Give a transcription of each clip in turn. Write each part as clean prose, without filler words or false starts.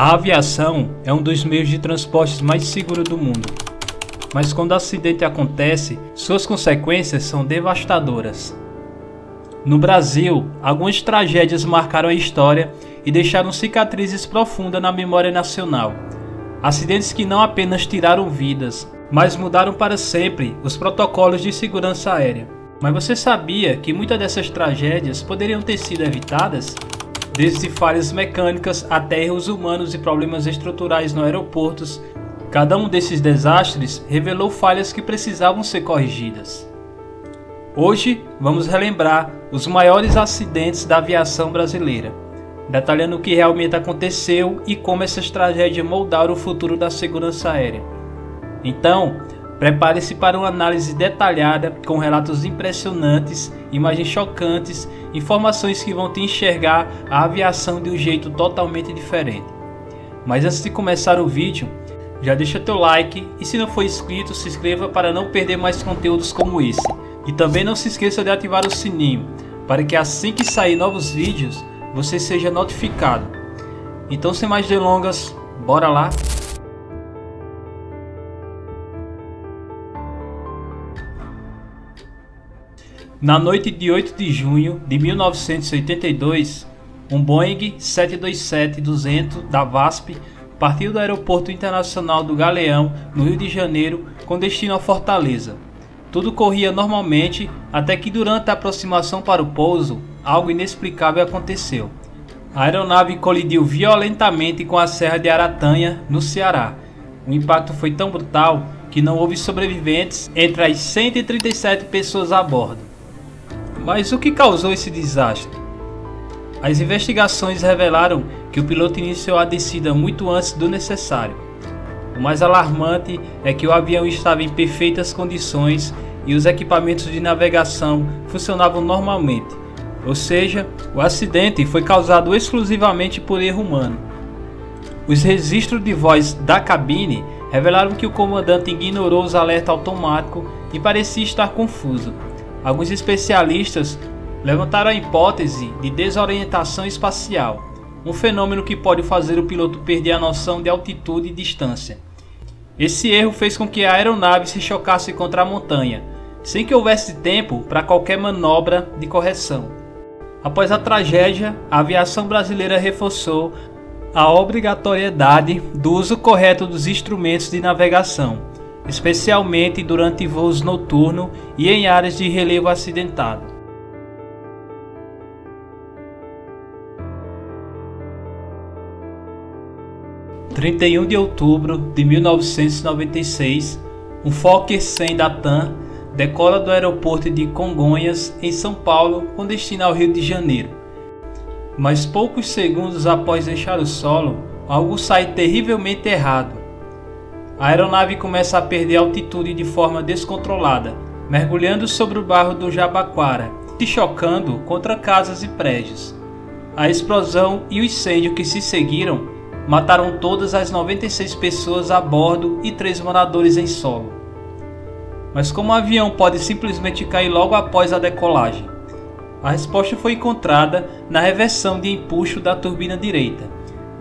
A aviação é um dos meios de transporte mais seguros do mundo, mas quando o acidente acontece, suas consequências são devastadoras. No Brasil, algumas tragédias marcaram a história e deixaram cicatrizes profundas na memória nacional. Acidentes que não apenas tiraram vidas, mas mudaram para sempre os protocolos de segurança aérea. Mas você sabia que muitas dessas tragédias poderiam ter sido evitadas? Desde falhas mecânicas até erros humanos e problemas estruturais nos aeroportos, cada um desses desastres revelou falhas que precisavam ser corrigidas. Hoje vamos relembrar os maiores acidentes da aviação brasileira, detalhando o que realmente aconteceu e como essas tragédias moldaram o futuro da segurança aérea. Então, prepare-se para uma análise detalhada com relatos impressionantes, imagens chocantes, informações que vão te enxergar a aviação de um jeito totalmente diferente. Mas antes de começar o vídeo, já deixa teu like e se não for inscrito, se inscreva para não perder mais conteúdos como esse. E também não se esqueça de ativar o sininho, para que assim que sair novos vídeos, você seja notificado. Então sem mais delongas, bora lá! Na noite de 8 de junho de 1982, um Boeing 727-200 da VASP partiu do Aeroporto Internacional do Galeão, no Rio de Janeiro, com destino a Fortaleza. Tudo corria normalmente até que durante a aproximação para o pouso, algo inexplicável aconteceu. A aeronave colidiu violentamente com a Serra de Aratanha, no Ceará. O impacto foi tão brutal que não houve sobreviventes entre as 137 pessoas a bordo. Mas o que causou esse desastre? As investigações revelaram que o piloto iniciou a descida muito antes do necessário. O mais alarmante é que o avião estava em perfeitas condições e os equipamentos de navegação funcionavam normalmente, ou seja, o acidente foi causado exclusivamente por erro humano. Os registros de voz da cabine revelaram que o comandante ignorou os alertas automáticos e parecia estar confuso. Alguns especialistas levantaram a hipótese de desorientação espacial, um fenômeno que pode fazer o piloto perder a noção de altitude e distância. Esse erro fez com que a aeronave se chocasse contra a montanha, sem que houvesse tempo para qualquer manobra de correção. Após a tragédia, a aviação brasileira reforçou a obrigatoriedade do uso correto dos instrumentos de navegação, especialmente durante voos noturnos e em áreas de relevo acidentado. Em 31 de outubro de 1996, um Fokker 100 da TAM decola do aeroporto de Congonhas, em São Paulo, com destino ao Rio de Janeiro. Mas poucos segundos após deixar o solo, algo sai terrivelmente errado. A aeronave começa a perder altitude de forma descontrolada, mergulhando sobre o barro do Jabaquara, se chocando contra casas e prédios. A explosão e o incêndio que se seguiram mataram todas as 96 pessoas a bordo e 3 moradores em solo. Mas como o avião pode simplesmente cair logo após a decolagem? A resposta foi encontrada na reversão de empuxo da turbina direita,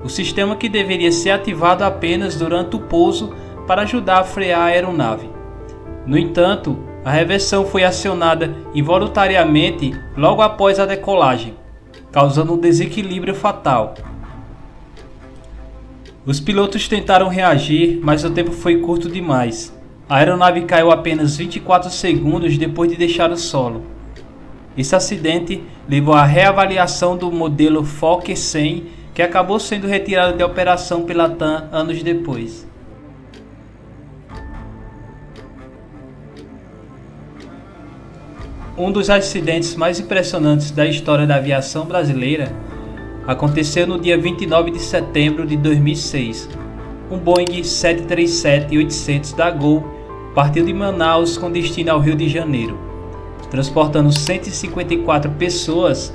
o sistema que deveria ser ativado apenas durante o pouso para ajudar a frear a aeronave. No entanto, a reversão foi acionada involuntariamente logo após a decolagem, causando um desequilíbrio fatal. Os pilotos tentaram reagir, mas o tempo foi curto demais. A aeronave caiu apenas 24 segundos depois de deixar o solo. Esse acidente levou à reavaliação do modelo Fokker 100, que acabou sendo retirado de operação pela TAM anos depois. Um dos acidentes mais impressionantes da história da aviação brasileira aconteceu no dia 29 de setembro de 2006. Um Boeing 737-800 da Gol partiu de Manaus com destino ao Rio de Janeiro. Transportando 154 pessoas,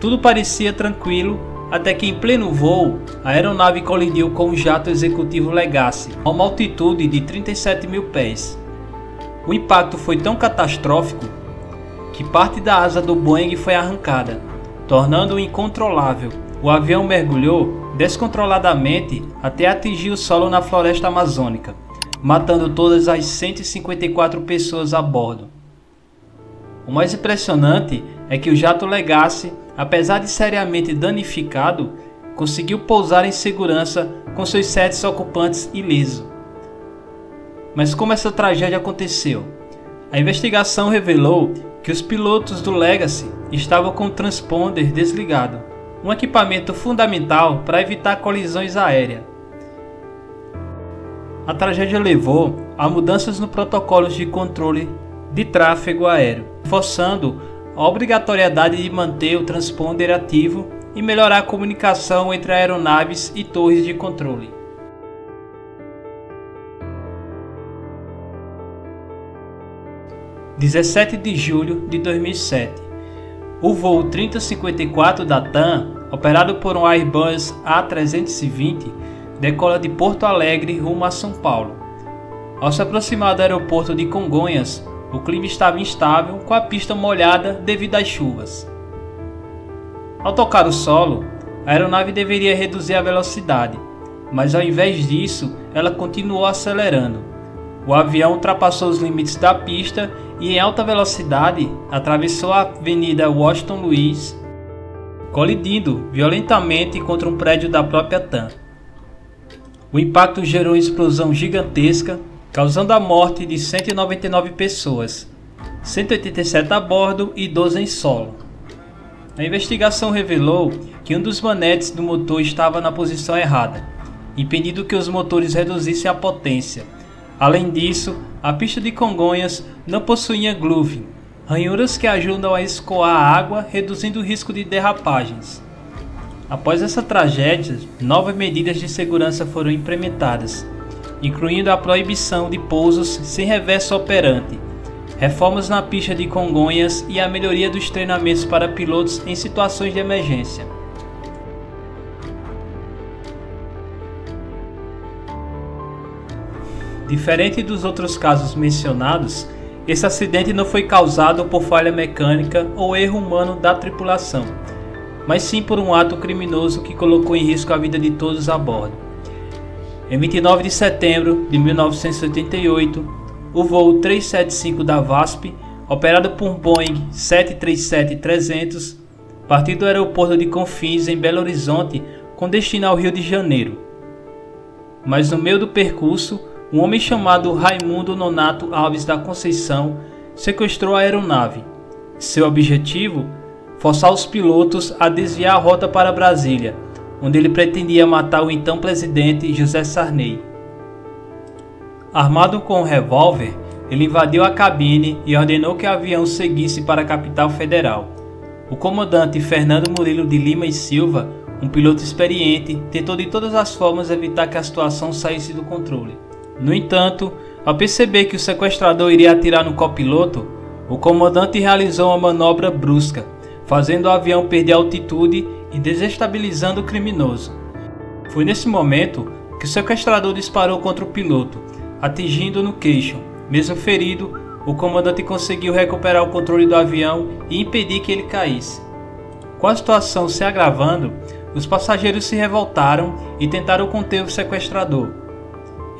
tudo parecia tranquilo até que em pleno voo, a aeronave colidiu com o jato executivo Legacy, a uma altitude de 37 mil pés. O impacto foi tão catastrófico que parte da asa do Boeing foi arrancada, tornando-o incontrolável. O avião mergulhou descontroladamente até atingir o solo na floresta amazônica, matando todas as 154 pessoas a bordo. O mais impressionante é que o jato Legacy, apesar de seriamente danificado, conseguiu pousar em segurança com seus 7 ocupantes ilesos. Mas como essa tragédia aconteceu? A investigação revelou que os pilotos do Legacy estavam com o transponder desligado, um equipamento fundamental para evitar colisões aéreas. A tragédia levou a mudanças no protocolo de controle de tráfego aéreo, forçando a obrigatoriedade de manter o transponder ativo e melhorar a comunicação entre aeronaves e torres de controle. – 17 de julho de 2007. O voo 3054 da TAM, operado por um Airbus A320, decola de Porto Alegre rumo a São Paulo. Ao se aproximar do aeroporto de Congonhas, o clima estava instável, com a pista molhada devido às chuvas. Ao tocar o solo, a aeronave deveria reduzir a velocidade, mas ao invés disso, ela continuou acelerando. O avião ultrapassou os limites da pista e, em alta velocidade, atravessou a Avenida Washington Luiz, colidindo violentamente contra um prédio da própria TAM. O impacto gerou uma explosão gigantesca, causando a morte de 199 pessoas, 187 a bordo e 12 em solo. A investigação revelou que um dos manetes do motor estava na posição errada, impedindo que os motores reduzissem a potência. Além disso, a pista de Congonhas não possuía grooving, ranhuras que ajudam a escoar a água, reduzindo o risco de derrapagens. Após essa tragédia, novas medidas de segurança foram implementadas, incluindo a proibição de pousos sem reverso operante, reformas na pista de Congonhas e a melhoria dos treinamentos para pilotos em situações de emergência. Diferente dos outros casos mencionados, esse acidente não foi causado por falha mecânica ou erro humano da tripulação, mas sim por um ato criminoso que colocou em risco a vida de todos a bordo. Em 29 de setembro de 1988, o voo 375 da VASP, operado por Boeing 737-300, partiu do aeroporto de Confins, em Belo Horizonte, com destino ao Rio de Janeiro. Mas no meio do percurso, um homem chamado Raimundo Nonato Alves da Conceição sequestrou a aeronave. Seu objetivo? Forçar os pilotos a desviar a rota para Brasília, onde ele pretendia matar o então presidente José Sarney. Armado com um revólver, ele invadiu a cabine e ordenou que o avião seguisse para a capital federal. O comandante Fernando Murilo de Lima e Silva, um piloto experiente, tentou de todas as formas evitar que a situação saísse do controle. No entanto, ao perceber que o sequestrador iria atirar no copiloto, o comandante realizou uma manobra brusca, fazendo o avião perder altitude e desestabilizando o criminoso. Foi nesse momento que o sequestrador disparou contra o piloto, atingindo-o no queixo. Mesmo ferido, o comandante conseguiu recuperar o controle do avião e impedir que ele caísse. Com a situação se agravando, os passageiros se revoltaram e tentaram conter o sequestrador.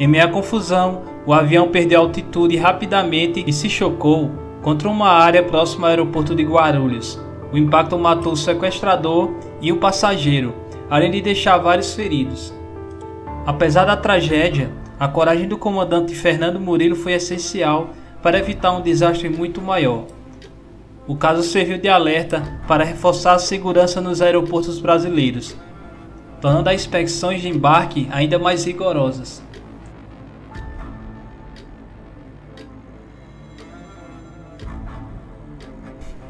Em meio à confusão, o avião perdeu altitude rapidamente e se chocou contra uma área próxima ao aeroporto de Guarulhos. O impacto matou o sequestrador e o passageiro, além de deixar vários feridos. Apesar da tragédia, a coragem do comandante Fernando Murilo foi essencial para evitar um desastre muito maior. O caso serviu de alerta para reforçar a segurança nos aeroportos brasileiros, tornando as inspeções de embarque ainda mais rigorosas.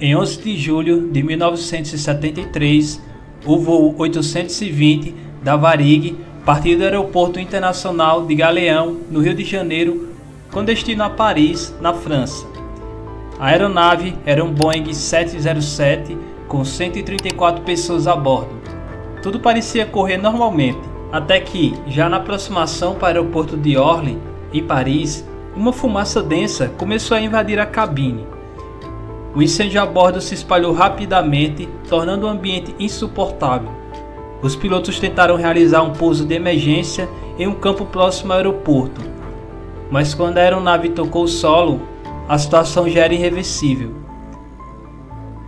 Em 11 de julho de 1973, o voo 820 da Varig partiu do Aeroporto Internacional de Galeão, no Rio de Janeiro, com destino a Paris, na França. A aeronave era um Boeing 707 com 134 pessoas a bordo. Tudo parecia correr normalmente, até que, já na aproximação para o aeroporto de Orly, em Paris, uma fumaça densa começou a invadir a cabine. O incêndio a bordo se espalhou rapidamente, tornando o ambiente insuportável. Os pilotos tentaram realizar um pouso de emergência em um campo próximo ao aeroporto, mas quando a aeronave tocou o solo, a situação já era irreversível.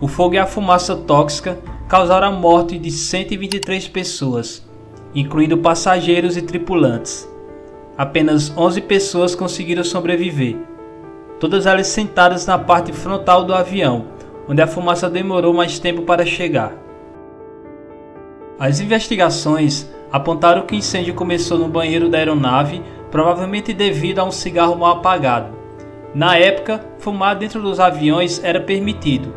O fogo e a fumaça tóxica causaram a morte de 123 pessoas, incluindo passageiros e tripulantes. Apenas 11 pessoas conseguiram sobreviver, todas elas sentadas na parte frontal do avião, onde a fumaça demorou mais tempo para chegar. As investigações apontaram que o incêndio começou no banheiro da aeronave, provavelmente devido a um cigarro mal apagado. Na época, fumar dentro dos aviões era permitido,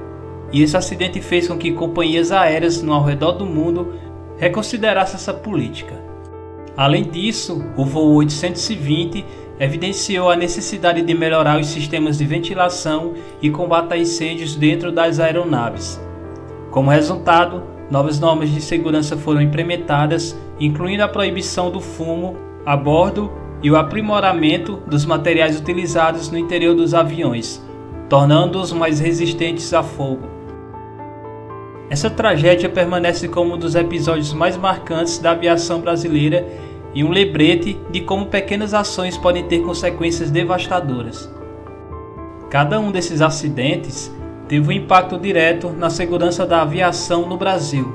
e esse acidente fez com que companhias aéreas ao redor do mundo reconsiderassem essa política. Além disso, o voo 820 evidenciou a necessidade de melhorar os sistemas de ventilação e combate a incêndios dentro das aeronaves. Como resultado, novas normas de segurança foram implementadas, incluindo a proibição do fumo a bordo e o aprimoramento dos materiais utilizados no interior dos aviões, tornando-os mais resistentes a fogo. Essa tragédia permanece como um dos episódios mais marcantes da aviação brasileira e um lembrete de como pequenas ações podem ter consequências devastadoras. Cada um desses acidentes teve um impacto direto na segurança da aviação no Brasil.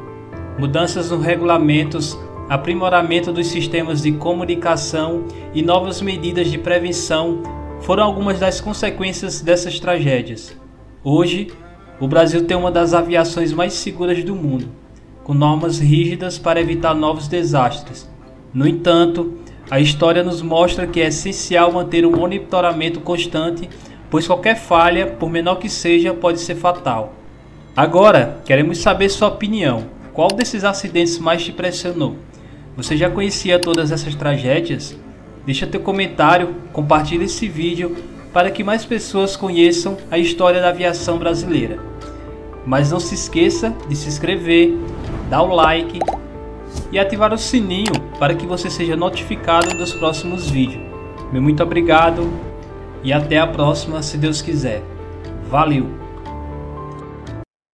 Mudanças nos regulamentos, aprimoramento dos sistemas de comunicação e novas medidas de prevenção foram algumas das consequências dessas tragédias. Hoje, o Brasil tem uma das aviações mais seguras do mundo, com normas rígidas para evitar novos desastres. No entanto, a história nos mostra que é essencial manter um monitoramento constante, pois qualquer falha, por menor que seja, pode ser fatal. Agora, queremos saber sua opinião. Qual desses acidentes mais te impressionou? Você já conhecia todas essas tragédias? Deixa teu comentário, compartilhe esse vídeo para que mais pessoas conheçam a história da aviação brasileira. Mas não se esqueça de se inscrever, dar o like e ativar o sininho para que você seja notificado dos próximos vídeos. Meu muito obrigado e até a próxima, se Deus quiser. Valeu!